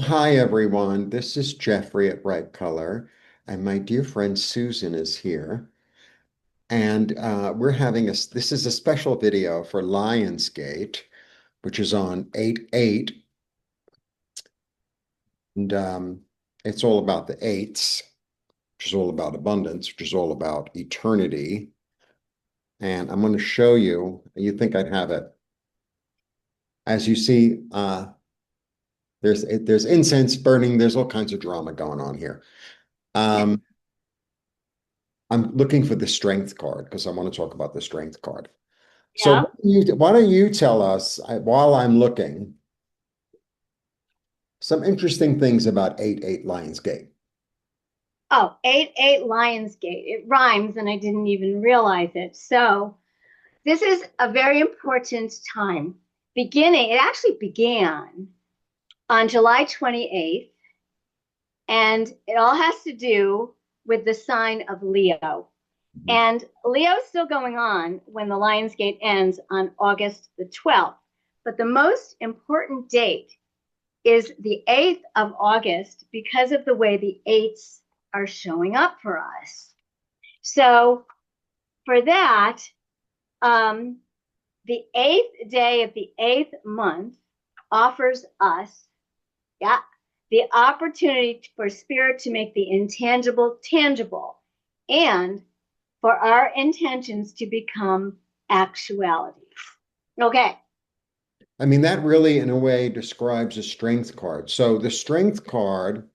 Hi, everyone. This is Jeffrey at Ripecolor, and my dear friend Susan is here. And we're having this is a special video for Lionsgate, which is on 8/8. And it's all about the eights, which is all about abundance, which is all about eternity. And I'm going to show you, you think I'd have it. As you see, there's incense burning, there's all kinds of drama going on here. Um, I'm looking for the strength card because I want to talk about the strength card. So Yeah. why don't you tell us, while I'm looking, some interesting things about 8/8 Lionsgate? Oh, 8/8 Lionsgate. It rhymes and I didn't even realize it. So this is a very important time. It actually began on July 28th, and it all has to do with the sign of Leo. And Leo's still going on when the Lionsgate ends on August the 12th. But the most important date is the 8th of August because of the way the eights are showing up for us. So for that, um, the eighth day of the eighth month offers us, yeah, the opportunity for spirit to make the intangible tangible and for our intentions to become actualities. Okay. I mean, that really, in a way, describes a strength card. So the strength card,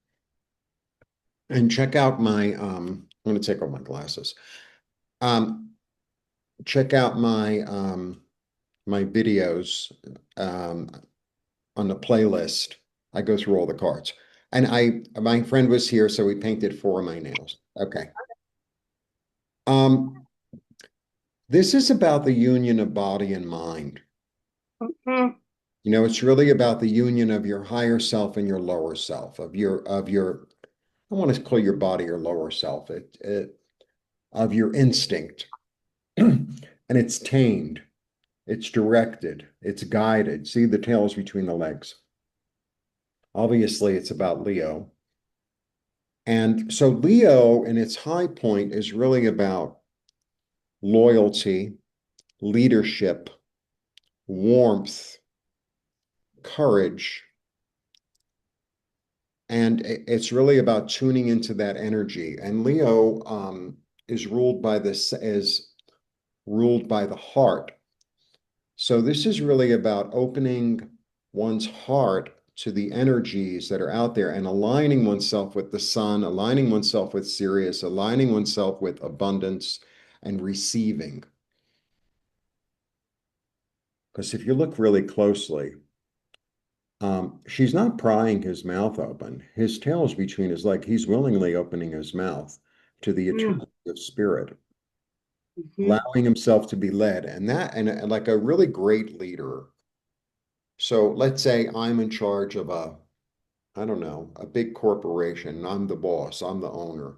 and check out my, I'm going to take off my glasses. Um, check out my videos um, on the playlist. I go through all the cards. And my friend was here, so we painted four of my nails. Okay. Um, this is about the union of body and mind. Mm-hmm. You know, it's really about the union of your higher self and your lower self, I want to call your body your lower self, of your instinct. And it's tamed, it's directed, it's guided. See the tails between the legs. Obviously, it's about Leo. And so Leo in its high point is really about loyalty, leadership, warmth, courage, and it's really about tuning into that energy. And Leo is ruled by the heart. So this is really about opening one's heart to the energies that are out there and aligning oneself with the sun, aligning oneself with Sirius, aligning oneself with abundance and receiving. Because if you look really closely, she's not prying his mouth open. His tail is between his legs. He's willingly opening his mouth to the eternity of spirit, Mm-hmm. allowing himself to be led. And like a really great leader. So let's say I'm in charge of I don't know, a big corporation. I'm the boss, I'm the owner.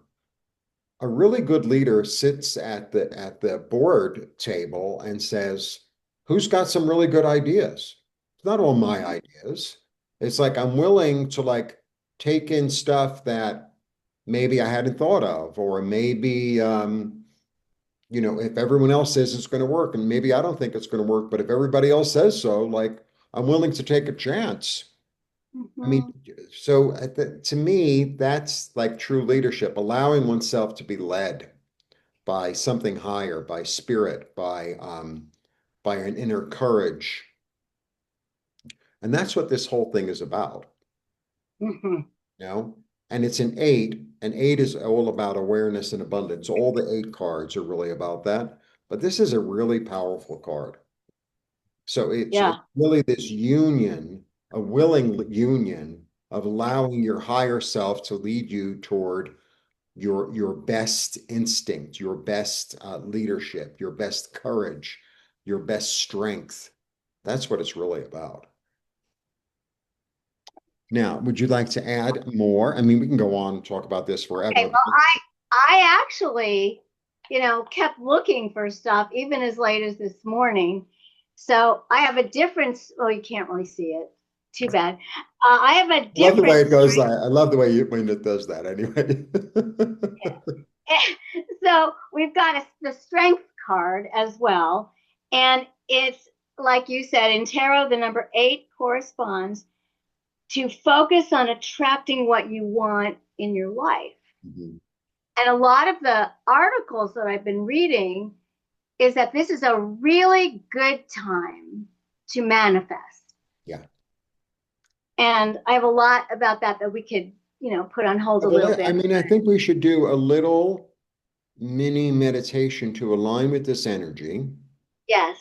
A really good leader sits at the board table and says, "Who's got some really good ideas?" It's not all my ideas. It's like I'm willing to like take in stuff that maybe I hadn't thought of, or maybe if everyone else says it's going to work, and maybe I don't think it's going to work, but if everybody else says so, like I'm willing to take a chance. I mean, Mm-hmm. so to me, that's like true leadership, allowing oneself to be led by something higher, by spirit, by an inner courage. And that's what this whole thing is about, Mm-hmm. you know? And it's an eight, and eight is all about awareness and abundance. All the eight cards are really about that. But this is a really powerful card. So it's Yeah. really this union, a willing union of allowing your higher self to lead you toward your best instinct, your best leadership, your best courage, your best strength. That's what it's really about. Now, would you like to add more? I mean, we can go on and talk about this Okay. forever. Well, I actually, kept looking for stuff even as late as this morning. So I have a difference. Well, you can't really see it. Too bad. I have a I love the way different it goes. strength. I love the way when it does that anyway. So we've got the strength card as well. And it's like you said, in tarot, the number 8 corresponds to focus on attracting what you want in your life. Mhm. And a lot of the articles that I've been reading is that this is a really good time to manifest. Yeah. And I have a lot about that we could, put on hold a little I bit. mean, I think we should do a little mini meditation to align with this energy. Yes,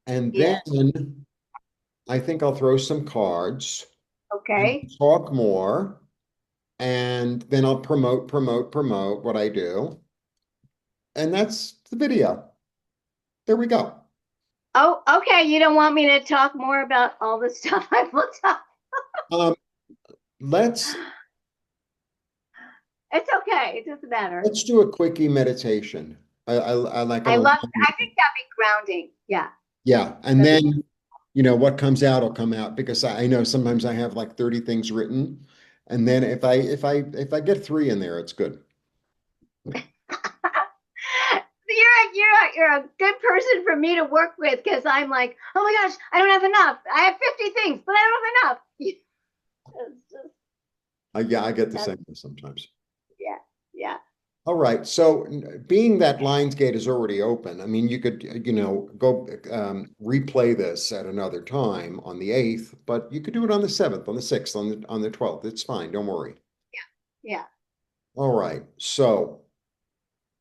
And then yes. I think I'll throw some cards and Okay. talk more. And then I'll promote what I do. And that's the video. There we go. Oh, okay. You don't want me to talk more about all the stuff I've looked up. Um, let's It's okay. It doesn't matter. let's do a quickie meditation. I like an I think that'd be grounding. Yeah. yeah, and That'd be, then what comes out will come out because I know sometimes I have like 30 things written, and then if I get three in there, it's good. you're a good person for me to work with because I'm like, oh my gosh, I don't have enough. I have 50 things, but I don't have enough. It's just, Yeah, I get the that's, same sometimes. yeah, yeah. All right. So being that Lionsgate is already open, I mean, you could, go replay this at another time on the 8th, but you could do it on the 7th, on the 6th, on the 12th. It's fine. Don't worry. Yeah. All right. So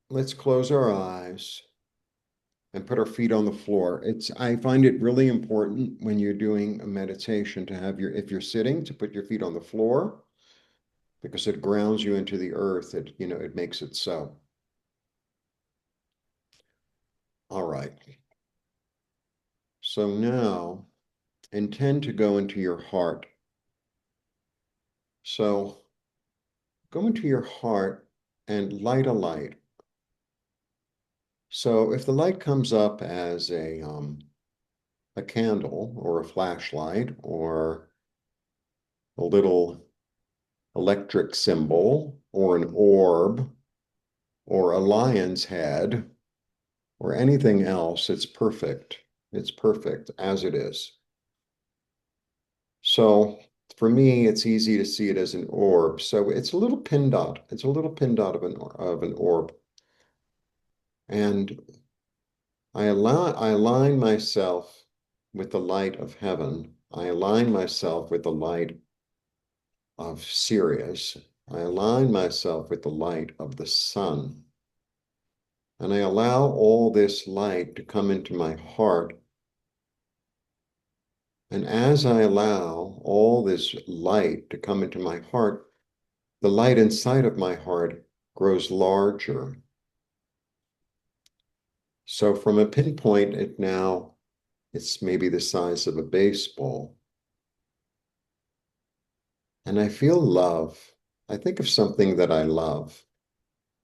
let's close our eyes and put our feet on the floor. I find it really important when you're doing a meditation to have if you're sitting, to put your feet on the floor because it grounds you into the earth. It makes it so. All right. So now intend to go into your heart. So go into your heart and light a light. So if the light comes up as a candle or a flashlight or a little electric symbol or an orb or a lion's head or anything else, it's perfect. It's perfect as it is. So for me, it's easy to see it as an orb. So it's a little pin dot. It's a little pin dot of an orb. And I align myself with the light of heaven. I align myself with the light of Sirius. I align myself with the light of the sun. And I allow all this light to come into my heart. And as I allow all this light to come into my heart, the light inside of my heart grows larger. So from a pinpoint, it's maybe the size of a baseball. And I feel love. I think of something that I love.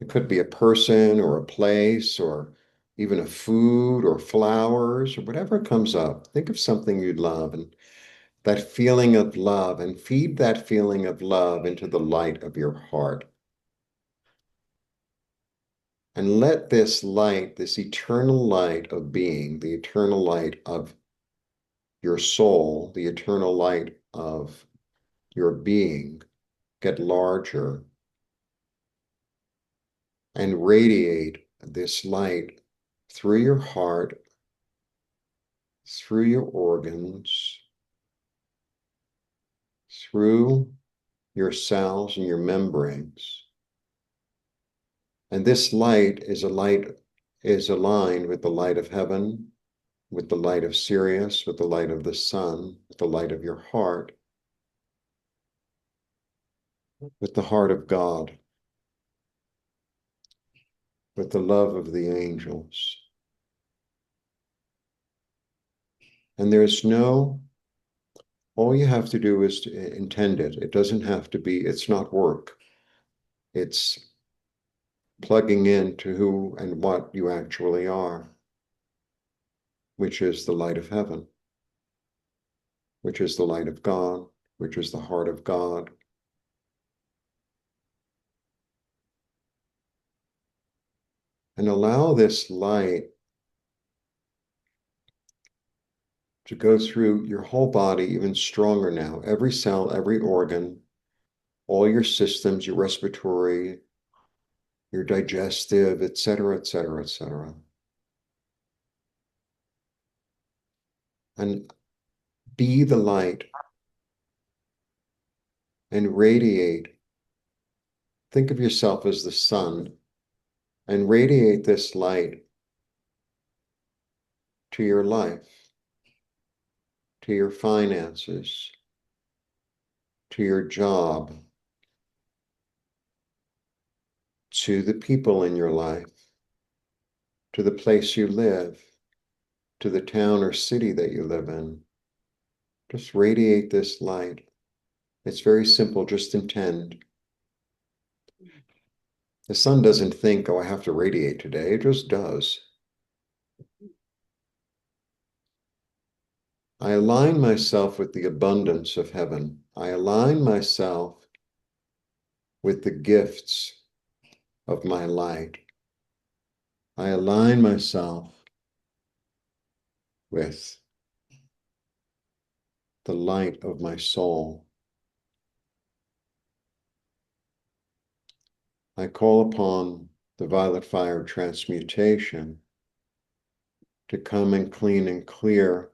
It could be a person or a place or even a food or flowers or whatever comes up. Think of something you love and that feeling of love and feed that feeling of love into the light of your heart. And let this light, this eternal light of being, the eternal light of your soul, the eternal light of your being, get larger and radiate this light through your heart, through your organs, through your cells and your membranes. And this light is aligned with the light of heaven, with the light of Sirius, with the light of the sun, with the light of your heart, with the heart of God, with the love of the angels. And all you have to do is to intend it. It doesn't have to be, it's not work. It's plugging into who and what you actually are, which is the light of heaven. which is the light of God, which is the heart of God. And allow this light to go through your whole body even stronger now. Every cell, every organ, all your systems, your respiratory, your digestive, et cetera, et cetera, et cetera. And be the light and radiate. Think of yourself as the sun and radiate this light to your life, to your finances, to your job, to the people in your life, to the place you live, to the town or city that you live in. Just radiate this light. It's very simple, just intend. The sun doesn't think, oh, I have to radiate today. It just does. I align myself with the abundance of heaven. I align myself with the gifts of my light. I align myself with the light of my soul. I call upon the violet fire transmutation to come and clean and clear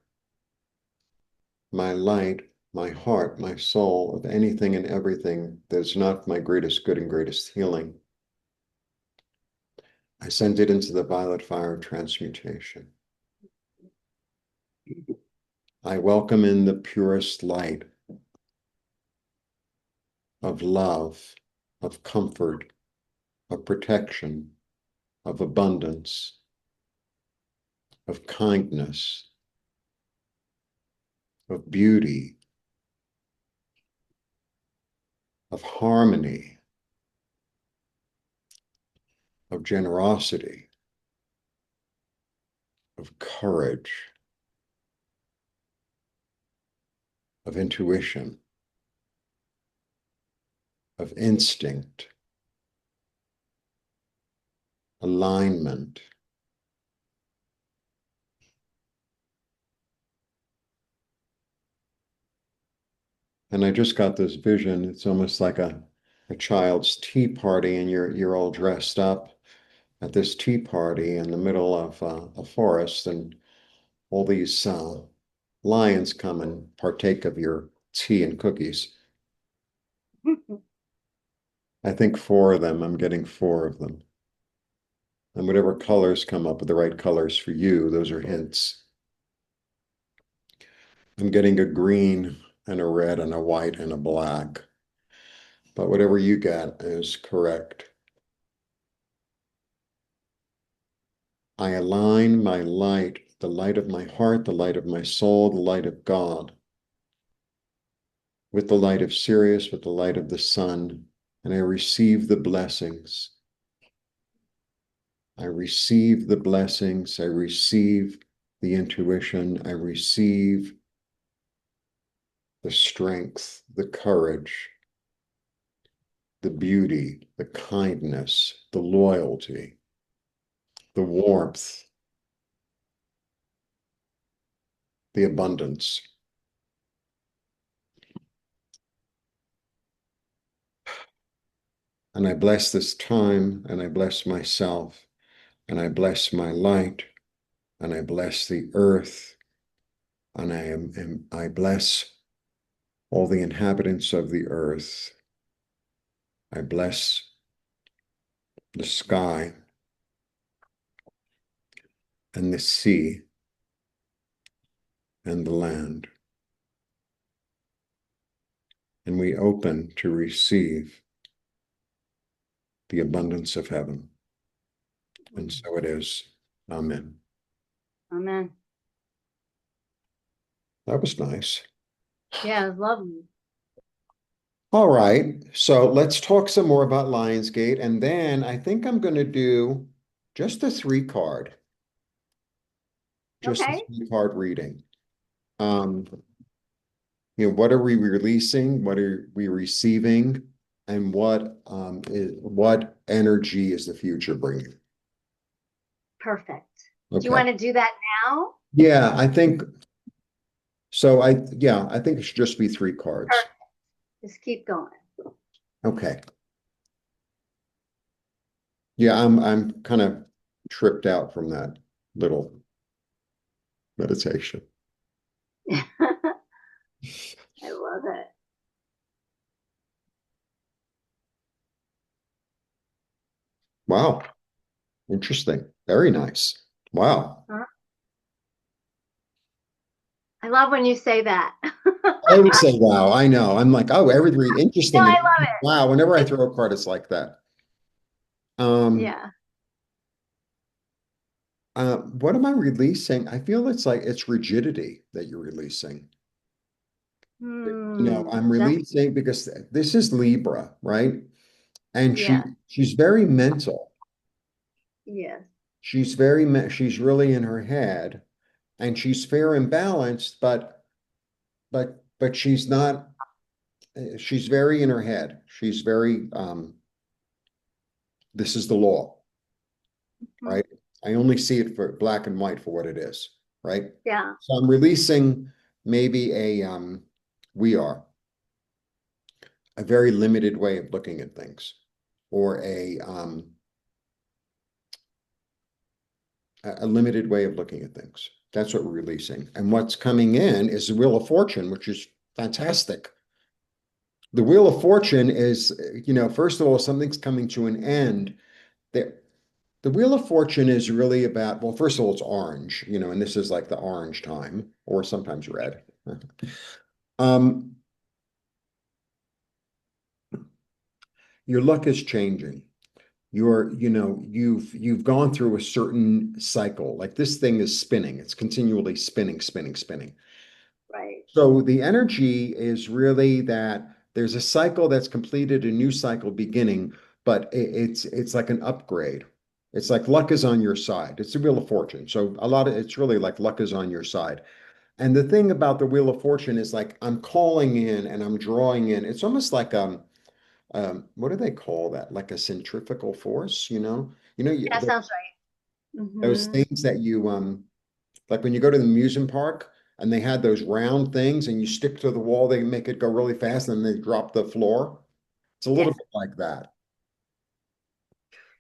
my light, my heart, my soul of anything and everything that is not my greatest good and greatest healing. I send it into the violet fire transmutation. I welcome in the purest light of love, of comfort, of protection, of abundance, of kindness, of beauty, of harmony, of generosity, of courage, of intuition, of instinct, alignment. And I just got this vision. It's almost like a child's tea party, and you're all dressed up at this tea party in the middle of a forest, and all these lions come and partake of your tea and cookies. I think four of them, I'm getting four of them. And whatever colors come up with the right colors for you, those are hints. I'm getting a green and a red and a white and a black. But whatever you get is correct. I align my light, the light of my heart, the light of my soul, the light of God, with the light of Sirius, with the light of the sun, and I receive the blessings. I receive the blessings. I receive the intuition. I receive the strength, the courage, the beauty, the kindness, the loyalty, the warmth, the abundance. And I bless this time, and I bless myself, and I bless my light, and I bless the earth, and I bless all the inhabitants of the earth. I bless the sky and the sea and the land. And we open to receive the abundance of heaven. And so it is. Amen. Amen. That was nice. Yeah, it's lovely. All right. So let's talk some more about Lionsgate. And then I think I'm going to do just the three card, just the Okay. three card reading. Um, What are we releasing? What are we receiving? And what energy is the future bringing? Perfect. Do you Okay. want to do that now? Yeah, I think so. I think it should just be three cards. Perfect. Just keep going. Okay. Yeah, I'm kind of tripped out from that little meditation. I love it. Wow. Interesting. Very nice. Wow. Huh? I love when you say that. I always say wow. I know. I'm like, oh, everything No, interesting. I And love wow, whenever I throw a card, it's like that. it. Um, Yeah. what am I releasing? I feel it's like it's rigidity that you're releasing. I'm That's releasing because this is Libra, right? And yeah. she's very mental. Yes. She's really in her head, and she's fair and balanced, but she's not. She's very in her head. She's very. This is the law, Mhm. right? I only see it for black and white for what it is, right? Yeah. So I'm releasing maybe we are a very limited way of looking at things, or a limited way of looking at things. That's what we're releasing. And what's coming in is the Wheel of Fortune, which is fantastic. The Wheel of Fortune is, first of all, something's coming to an end. The Wheel of Fortune is really about, well, first of all, it's orange, and this is like the orange time, or sometimes red. Um, your luck is changing. You've gone through a certain cycle. Like this thing is spinning. It's continually spinning, spinning, spinning. Right. So the energy is really that there's a cycle that's completed, a new cycle beginning, but it's like an upgrade. It's like luck is on your side. It's the Wheel of Fortune. So it's really like luck is on your side. And the thing about the Wheel of Fortune is like I'm calling in and I'm drawing in. It's almost like what do they call that? Like a centrifugal force, That sounds right. those Hmm. things that you like when you go to the amusement park and they had those round things and you stick to the wall, they make it go really fast and then they drop the floor. It's a little Yes. bit like that.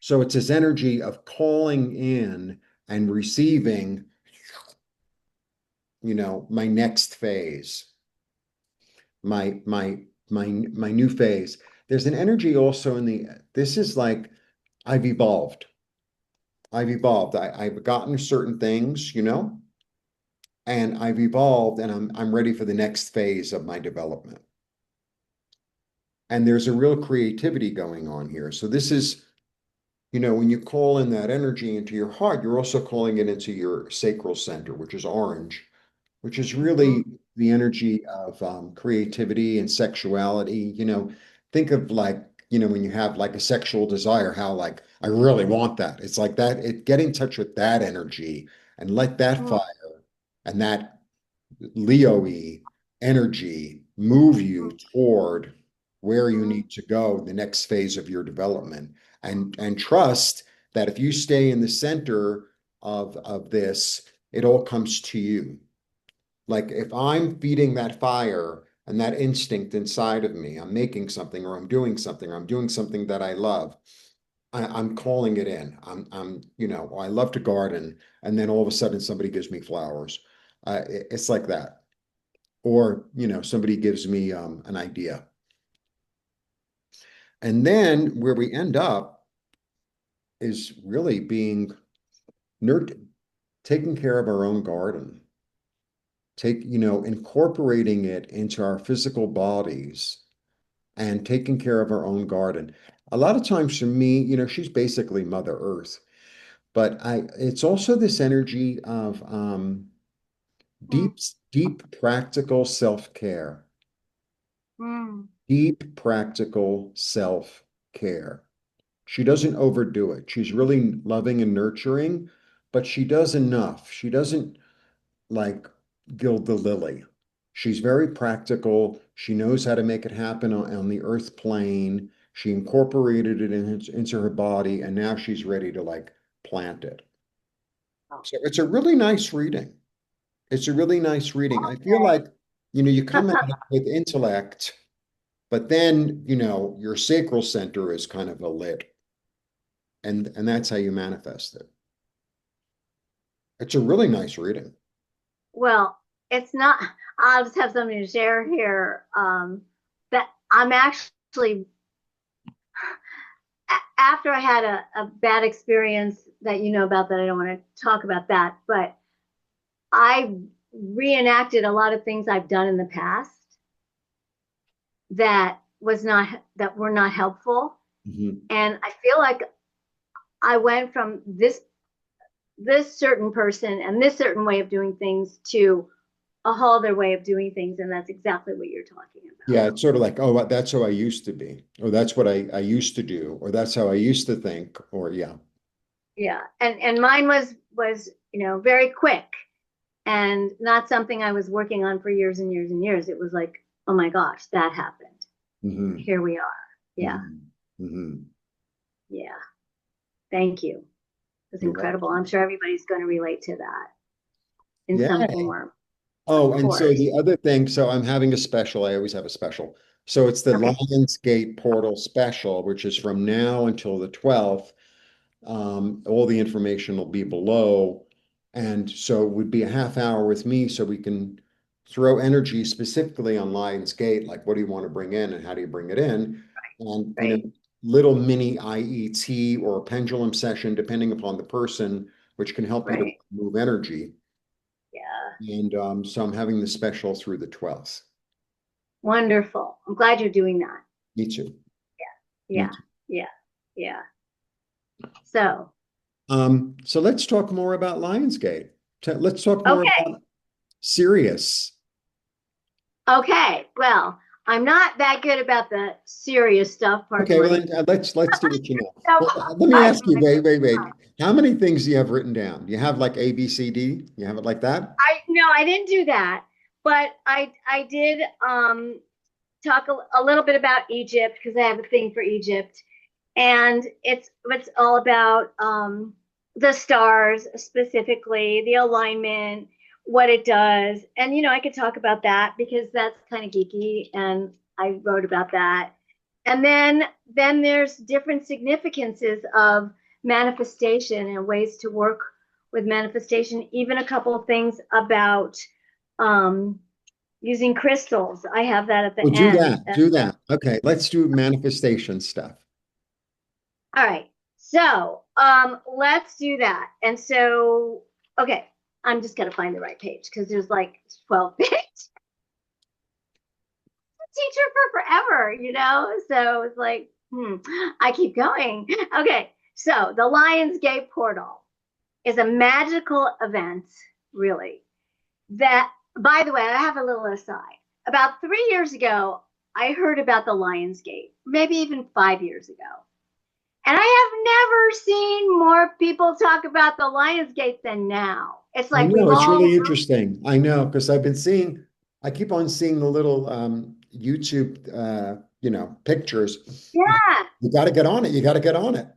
So it's this energy of calling in and receiving, my next phase, my new phase. There's an energy also this is like I've evolved. I've evolved. I've gotten certain things, and I've evolved and I'm ready for the next phase of my development. And there's a real creativity going on here. So this is, when you call in that energy into your heart, you're also calling it into your sacral center, which is orange, which is Hmm. really the energy of creativity and sexuality. Think of like, when you have like a sexual desire, how like, I really want that. It's like that, get in touch with that energy and let that Hmm. fire and that Leo-y energy move you toward where you Hmm. need to go, the next phase of your development. And trust that if you stay in the center of this, it all comes to you. Like if I'm feeding that fire and that instinct inside of me, I'm making something or I'm doing something or I'm doing something that I love. I'm calling it in. I love to garden, and then all of a sudden somebody gives me flowers. It's like that. Or, somebody gives me an idea. And then where we end up is really being nurt taking care of our own garden. Incorporating it into our physical bodies and taking care of our own garden. A lot of times for me, she's basically Mother Earth, but it's also this energy of Hmm. deep, deep practical self-care, Hmm. deep practical self-care. She doesn't overdo it. She's really loving and nurturing, but she does enough. She doesn't like gild the lily. She's very practical. She knows how to make it happen on the earth plane. She incorporated it into her body, and now she's ready to like plant it. Oh, So it's a really nice reading. It's a really nice reading. I feel like, you come at it with intellect, but then, your sacral center is kind of a lit, and that's how you manifest it. It's a really nice reading. well, it's not, I'll just have something to share here. That I'm actually, after I had a bad experience that you know about, that I don't want to talk about that, but I reenacted a lot of things I've done in the past that were not helpful. Mhm. And I feel like I went from this certain person and this certain way of doing things to a whole other way of doing things, and that's exactly what you're talking about. Yeah, it's sort of like, oh, that's how I used to be, or that's what I used to do, or that's how I used to think, or yeah. Yeah, and mine was very quick and not something I was working on for years and years and years. It was like, oh my gosh, that happened. Hmm. Here we are. Yeah, Hmm. Hmm. yeah. Thank you. It's You're incredible. I'm welcome. sure everybody's going to relate to that in Yeah. some form, of Oh, and so course. the other thing, so I'm having a special. I always have a special. So it's the Okay, Lionsgate Portal special, which is from now until the 12th. All the information will be below. And so it would be a half hour with me so we can throw energy specifically on Lionsgate, like what do you want to bring in and how do you bring it in? And, right, little mini IET or a pendulum session, depending upon the person, which can help you to right. move energy. Yeah, And so I'm having the special through the 12th. wonderful. I'm glad you're doing that. Me too. Me Yeah, too. yeah, yeah. So, So let's talk more about Lionsgate. Let's talk more okay, about Sirius. okay. Well, I'm not that good about the serious stuff Okay, well then personally. let's do what you know. So, Well, let me ask you, I, wait. How many things do you have written down? Do you have like A, B, C, D? You have it like that? I no, I didn't do that, but I did talk a little bit about Egypt because I have a thing for Egypt, and it's all about the stars specifically, the alignment, what it does, and I could talk about that because that's kind of geeky, and I wrote about that. And then there's different significances of manifestation and ways to work with manifestation. Even a couple of things about um, using crystals. I have that at the Well, do end. that. Do that. Okay, let's do manifestation stuff. All right. So let's do that. And so, okay, I'm just gonna find the right page because there's like 12 pages. Teacher for forever. So it's like, I keep going. Okay. So the Lionsgate portal is a magical event, really. That, by the way, I have a little aside. About 3 years ago, I heard about the Lionsgate, maybe even 5 years ago. And I have never seen more people talk about the Lionsgate than now. It's I like know we've it's all, really interesting. I know because I keep on seeing the little YouTube, pictures. yeah. You got to get on it. You got to get on it.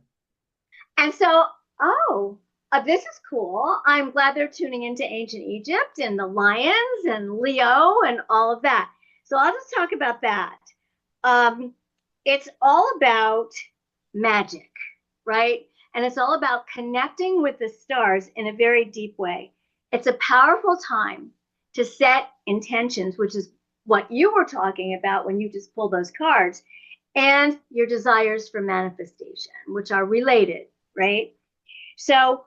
And so, oh, this is cool. I'm glad they're tuning into ancient Egypt and the lions and Leo and all of that. So I'll just talk about that. Um, it's all about magic, right? And it's all about connecting with the stars in a very deep way. It's a powerful time to set intentions, which is what you were talking about when you just pulled those cards, and your desires for manifestation, which are related, right? So,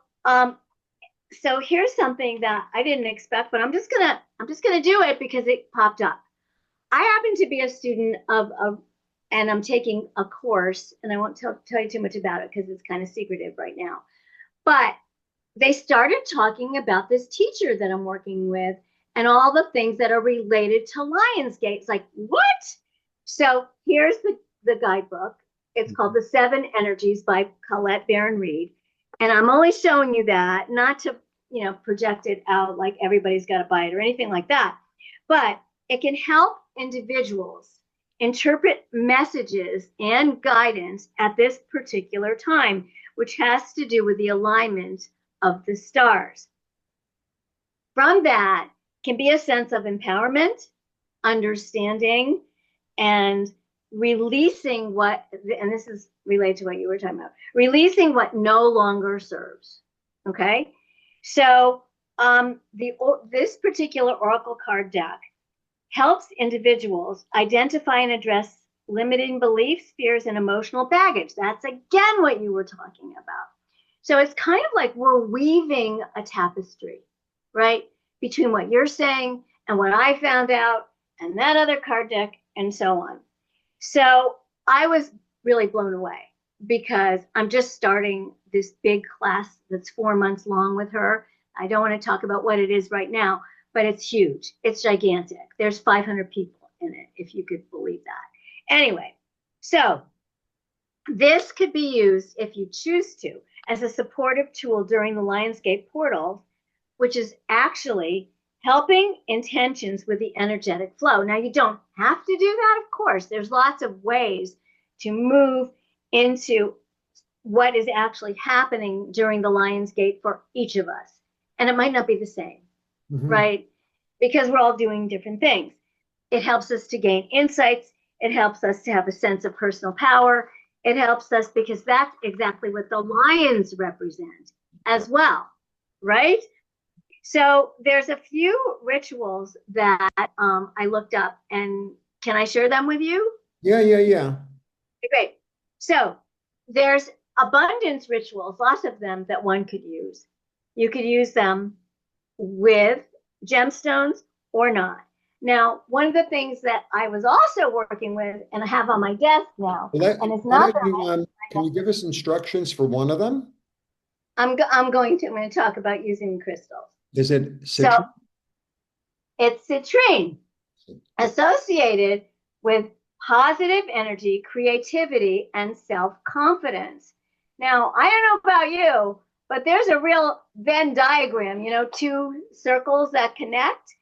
so here's something that I didn't expect, but I'm just gonna do it because it popped up. I happen to be a student and I'm taking a course, and I won't tell you too much about it because it's kind of secretive right now. But they started talking about this teacher that I'm working with and all the things that are related to Lionsgate. It's like, what? So here's the guidebook. It's called The Seven Energies by Colette Baron Reed. And I'm only showing you that, not to, project it out like everybody's got to buy it or anything like that. But it can help individuals interpret messages and guidance at this particular time, which has to do with the alignment of the stars. From that can be a sense of empowerment, understanding, and releasing what, and this is related to what you were talking about, releasing what no longer serves. Okay, so this particular oracle card deck helps individuals identify and address limiting beliefs, fears, and emotional baggage. That's again what you were talking about. So it's kind of like we're weaving a tapestry, right? Between what you're saying and what I found out and that other card deck and so on. So I was really blown away because I'm just starting this big class that's 4 months long with her. I don't want to talk about what it is right now, but it's huge. It's gigantic. There's 500 people in it, if you could believe that. Anyway, so this could be used, if you choose to, as a supportive tool during the Lionsgate portal, which is actually helping intentions with the energetic flow. Now, you don't have to do that, of course. There's lots of ways to move into what is actually happening during the Lionsgate for each of us. And it might not be the same, right? Because we're all doing different things. It helps us to gain insights. It helps us to have a sense of personal power. It helps us because that's exactly what the lions represent as well, right? So there's a few rituals that I looked up, and can I share them with you? Yeah, yeah, yeah. Okay, great. So there's abundance rituals, lots of them that one could use. You could use them with gemstones or not. Now, one of the things that I was also working with and I have on my desk now, and it's Why not don't that you, can you give us instructions for one of them? I'm going to talk about using crystals. Is it So citrus? it's citrine associated with positive energy, creativity, and self-confidence. Now, I don't know about you, but there's a real Venn diagram, two circles that connect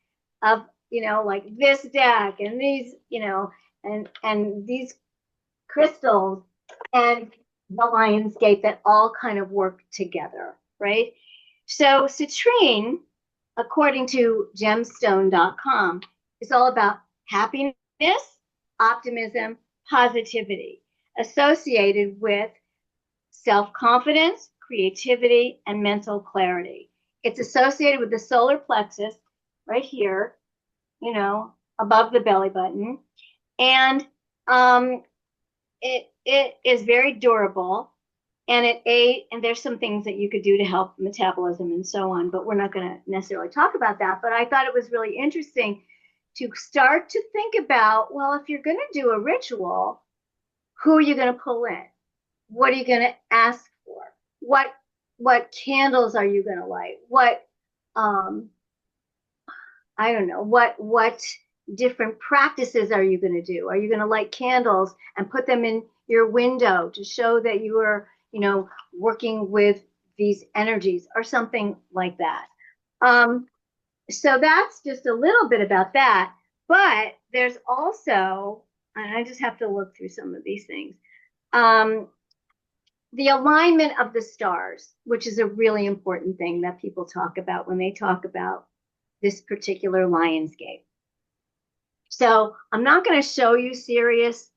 of, like this deck and these, and these crystals and the Lionsgate that all kind of work together, right? So citrine, according to gemstone.com, is all about happiness, optimism, positivity, associated with self-confidence, creativity, and mental clarity. It's associated with the solar plexus right here, above the belly button. And it is very durable, and and there's some things that you could do to help metabolism and so on, but we're not going to necessarily talk about that. But I thought it was really interesting to start to think about, well, if you're going to do a ritual, who are you going to pull in? What are you going to ask for? What candles are you going to light? What I don't know, what different practices are you going to do? Are you going to light candles and put them in your window to show that you are, working with these energies or something like that? So that's just a little bit about that. But there's also, and I just have to look through some of these things, the alignment of the stars, which is a really important thing that people talk about when they talk about this particular Lionsgate. So I'm not going to show you Sirius,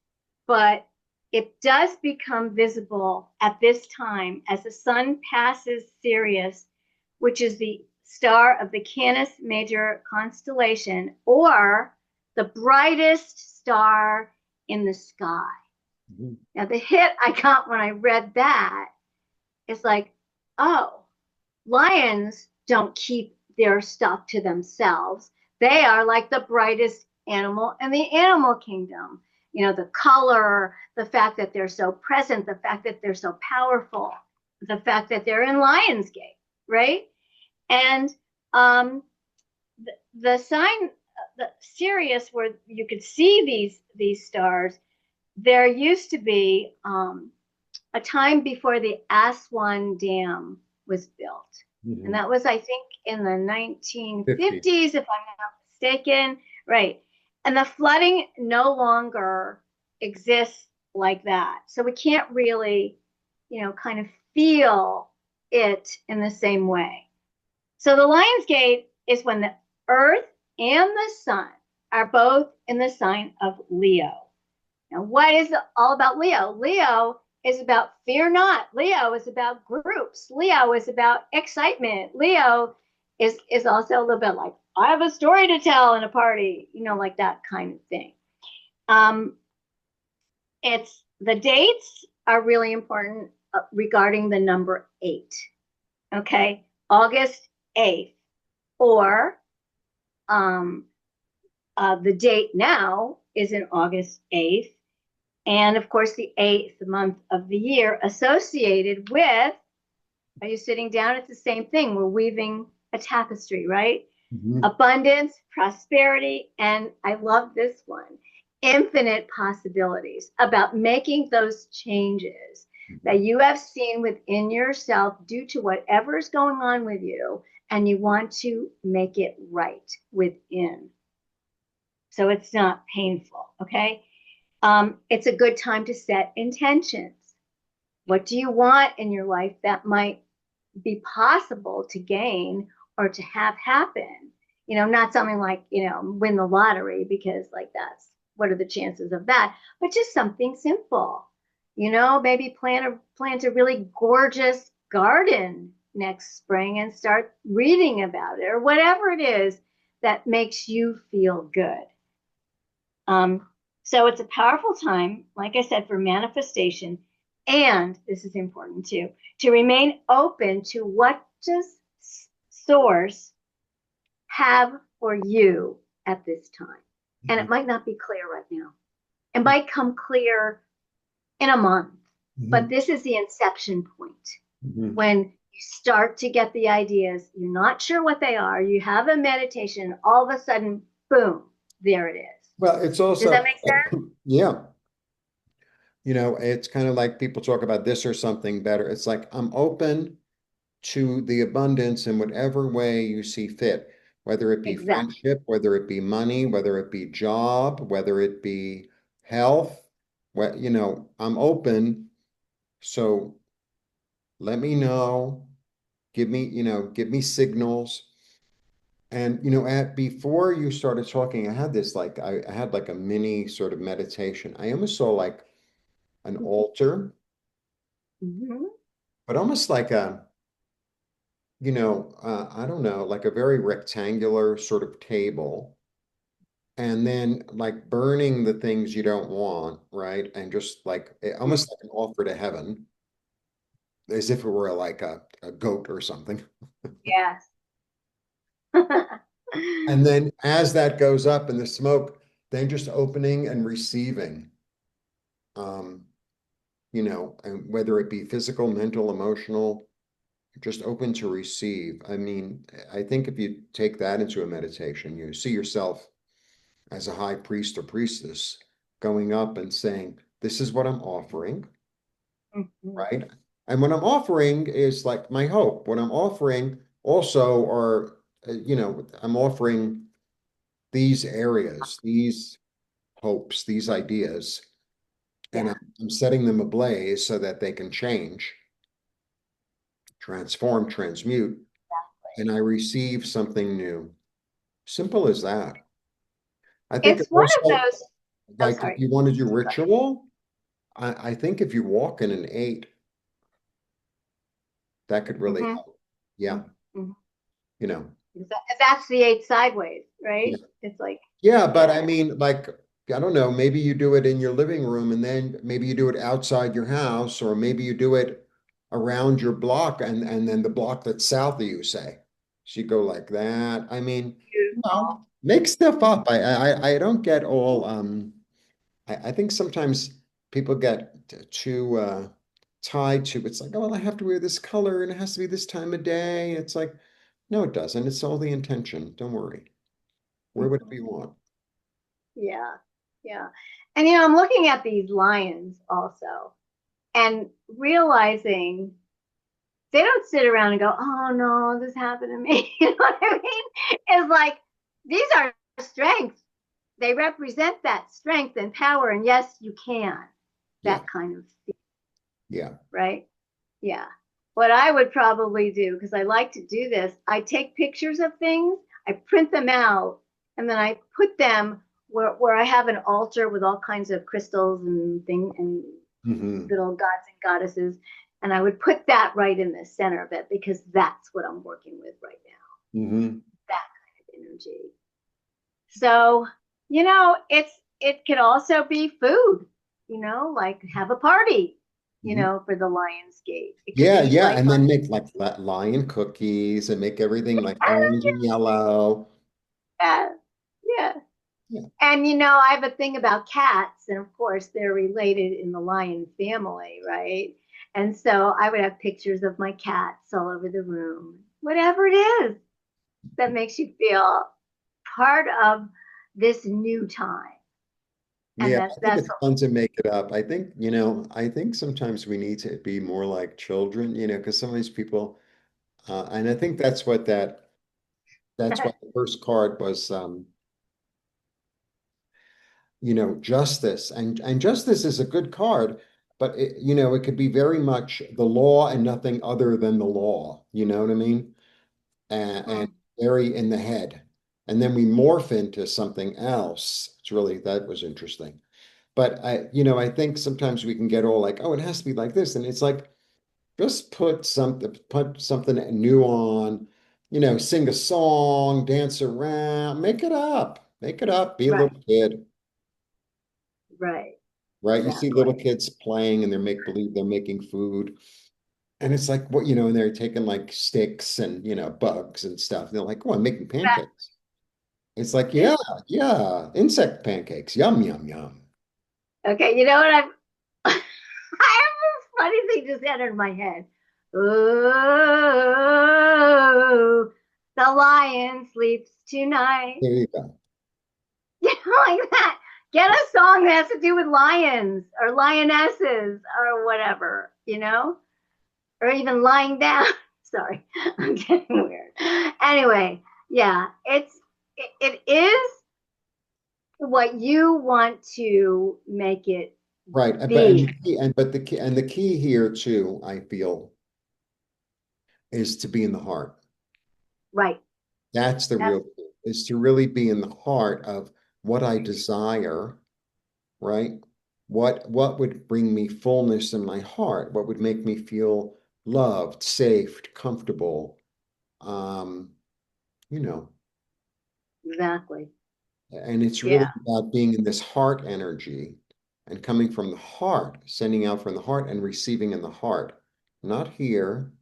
but it does become visible at this time as the sun passes Sirius, which is the star of the Canis Major constellation, or the brightest star in the sky. Mm-hmm. Now, the hit I got when I read that is like, oh, lions don't keep their stuff to themselves. They are like the brightest animal in the animal kingdom. The color, the fact that they're so present, the fact that they're so powerful, the fact that they're in Lionsgate, right? And the sign, the Sirius, where you could see these stars, there used to be a time before the Aswan Dam was built. Mm-hmm. And that was, I think, in the 1950s, if I'm not mistaken. Right. And the flooding no longer exists like that. So we can't really, kind of feel it in the same way. So the Lion's Gate is when the Earth and the Sun are both in the sign of Leo. Now, what is all about Leo? Leo is about fear not. Leo is about groups. Leo is about excitement. Leo is also a little bit like, I have a story to tell in a party, like that kind of thing. Um, it's the dates are really important regarding the number 8. Okay, August 8th, or um, the date now is in August 8th. And of course, the 8th month of the year associated with, are you sitting down? It's the same thing. We're weaving a tapestry, right? Mhm. Abundance, prosperity, and I love this one, infinite possibilities, about making those changes that you have seen within yourself due to whatever is going on with you, and you want to make it right within. So it's not painful, okay? It's a good time to set intentions. What do you want in your life that might be possible to gain or to have happen? Not something like, win the lottery, because like that's, what are the chances of that? But just something simple. Maybe plant a really gorgeous garden next spring and start reading about it, or whatever it is that makes you feel good. Um, so it's a powerful time, like I said, for manifestation. And this is important too, to remain open to what does source have for you at this time. And Mhm. it might not be clear right now. It might come clear in a month, but Mhm. this is the inception point Mhm. when you start to get the ideas. You're not sure what they are. You have a meditation, all of a sudden, boom, there it is. Well, it's Does that also, make sense? yeah, it's kind of like people talk about this or something better. It's like I'm open to the abundance in whatever way you see fit, whether it be Exactly. friendship, whether it be money, whether it be job, whether it be health. I'm open. So let me know, give me signals. And at before you started talking, I had this like I had like a mini sort of meditation. I almost saw like an altar, Mm-hmm. but almost like I don't know, like a very rectangular sort of table. And then like burning the things you don't want, right? And just like almost like an offer to heaven, as if it were like a goat or something. Yes. And then as that goes up in the smoke, then just opening and receiving. Um, and whether it be physical, mental, emotional, just open to receive. I mean, I think if you take that into a meditation, you see yourself as a high priest or priestess going up and saying, this is what I'm offering, Mhm. right? And what I'm offering is like my hope. What I'm offering also are, I'm offering these areas, these hopes, these ideas, and Yeah. I'm setting them ablaze so that they can change, transform, transmute, and I receive something new. Simple as that. I think It's one of also, those. Oh, like, if sorry. you want to do ritual, I think if you walk in an 8, that could really Mm-hmm. help. Yeah, Mm-hmm. you know. That's the 8 sideways, Yeah. right? It's like, Yeah, but yeah. I mean, like, I don't know, maybe you do it in your living room and then maybe you do it outside your house, or maybe you do it around your block and then the block that's south of you, say. So you go like that. I mean, Beautiful. make stuff up. I don't get all I think sometimes people get too tied to it's like, oh well, I have to wear this color and it has to be this time of day. It's like, no, it doesn't. It's all the intention. Don't worry. Wear whatever Mhm. you want. Yeah. Yeah. And I'm looking at these lions also and realizing they don't sit around and go, oh no, this happened to me. You know what I mean? It's like these are strengths. they represent that strength and power. And yes, you can, Yeah. that kind of thing, Yeah. right? Yeah. What I would probably do, because I like to do this, I take pictures of things, I print them out, and then I put them where I have an altar with all kinds of crystals and things and Hmm. little gods and goddesses. And I would put that right in the center of it because that's what I'm working with right now, Hmm. that kind of energy. So, it could also be food, like have a party, Hmm. for the Lion's Gate. It could Yeah, be yeah. like, And then make like lion cookies and make everything like orange and yellow. yeah, yeah. Yeah. And I have a thing about cats, and of course they're related in the lion family, right? And so I would have pictures of my cats all over the room. Whatever it is that makes you feel part of this new time. And Yeah, I think that's it's fun to make it up. I think, I think sometimes we need to be more like children, because some of these people, and I think that's what the first card was, justice. And justice is a good card, but it could be very much the law and nothing other than the law. You know what I mean? And Mhm. very in the head. And then we morph into something else. That was interesting. But I think sometimes we can get all like, oh, it has to be like this. And it's like, just put something new on, sing a song, dance around, make it up, be a Right, little kid, right, right? You see little exactly. kids playing and they're make believe they're making food. And it's like, what, and they're taking like sticks and, bugs and stuff. And they're like, oh, I'm making pancakes. It's like, yeah, yeah, insect pancakes. Yum, yum, yum. Okay, you know what I have this funny thing just entered my head. Oh, the lion sleeps tonight. There you go. Like that. Get a song that has to do with lions or lionesses or whatever, or even lying down. Sorry, I'm getting weird. Anyway, yeah, it is what you want to make it Right. be. And the key here too, I feel, is to be in the heart. Right. That's the real That's key, is to really be in the heart of what I desire, right? What would bring me fullness in my heart? What would make me feel loved, safe, comfortable? Um, you know, exactly. and it's Yeah. really about being in this heart energy and coming from the heart, sending out from the heart and receiving in the heart, not here,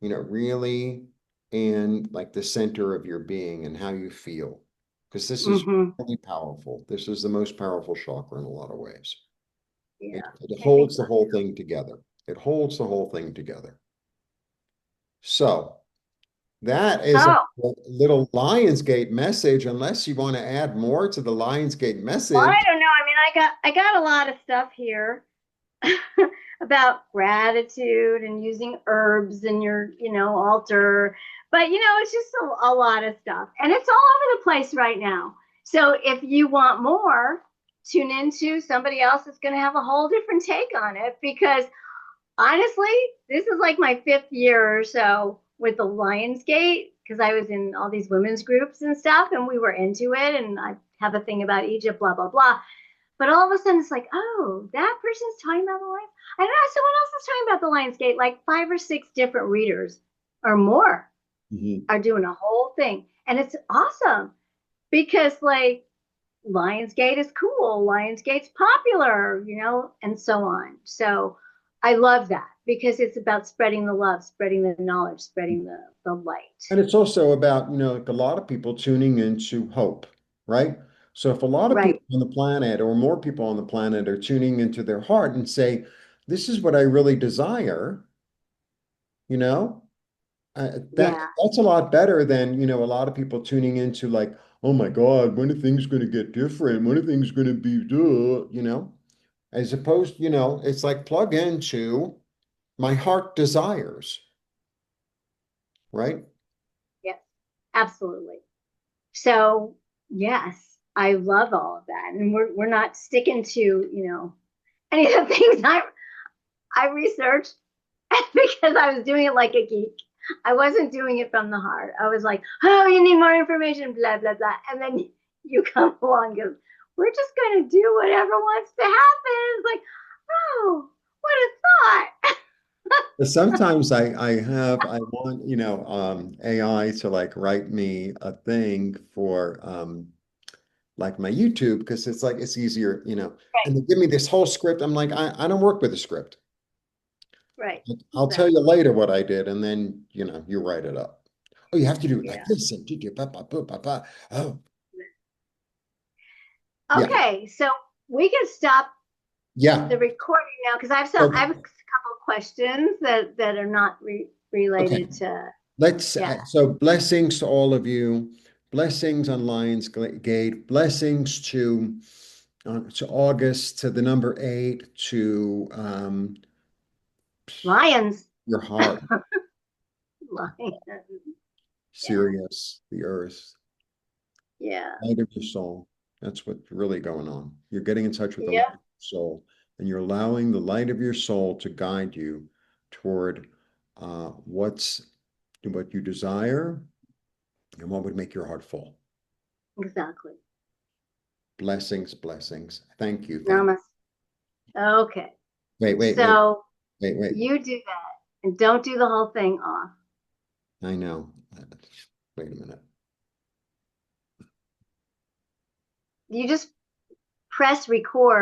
really in like the center of your being and how you feel. Because this is Mm-hmm. really powerful. This is the most powerful chakra in a lot of ways. It, Yeah. it I think holds the so. whole thing together. It holds the whole thing together. So that is a Oh, little Lionsgate message, unless you want to add more to the Lionsgate well, message. I don't know. I mean, I got a lot of stuff here about gratitude and using herbs in your, altar. But, it's just a lot of stuff. And it's all over the place right now. So if you want more, tune into somebody else that's going to have a whole different take on it because honestly, this is like my fifth year or so with the Lionsgate because I was in all these women's groups and stuff and we were into it. And I have a thing about Egypt, blah, blah, blah. But all of a sudden, it's like, oh, that person's talking about the Lions. I don't know. Someone else is talking about the Lionsgate. Like 5 or 6 different readers or more Mhm. are doing a whole thing, and it's awesome because like Lionsgate is cool, Lionsgate's popular, and so on. So I love that because it's about spreading the love, spreading the knowledge, spreading the light. And it's also about, like a lot of people tuning into hope, right? So if a lot of people Right. on the planet or more people on the planet are tuning into their heart and say, this is what I really desire, you know, Yeah. that's a lot better than, a lot of people tuning into like, oh my God, when are things going to get different? When are things going to be, as opposed, it's like plug into my heart desires, right? Yes. Absolutely. So yes. I love all of that. And we're not sticking to, any of the things I researched because I was doing it like a geek. I wasn't doing it from the heart. I was like, oh, you need more information, blah, blah, blah. And then you come along and go, we're just going to do whatever wants to happen. It's like, oh, what a thought. But sometimes I want, AI to like write me a thing for like my YouTube because it's like it's easier, Right, and they give me this whole script. I'm like, I don't work with a script. right, I'll tell you exactly. later what I did, and then you write it up. Oh, you have to do it like Yeah. this and do ba, ba, ba, ba, ba. Oh, yeah, Okay, so we can stop yeah. the recording now because I have a So couple of questions that are not okay, related to, let's. yeah. So blessings to all of you. Blessings on Lions Gate. Blessings to August, to the number 8, to Lions. your heart, Lions. Yeah. Sirius, the Earth, Yeah. light of your soul. That's what's really going on. You're getting in touch with the light of Yep. your soul, and you're allowing the light of your soul to guide you toward what you desire and what would make your heart full. Exactly. Blessings, blessings. Thank you. Thank you. Namaste. Okay. Wait, wait, wait, So wait, wait. you do that and don't do the whole thing off. I know. Wait a minute. You just press record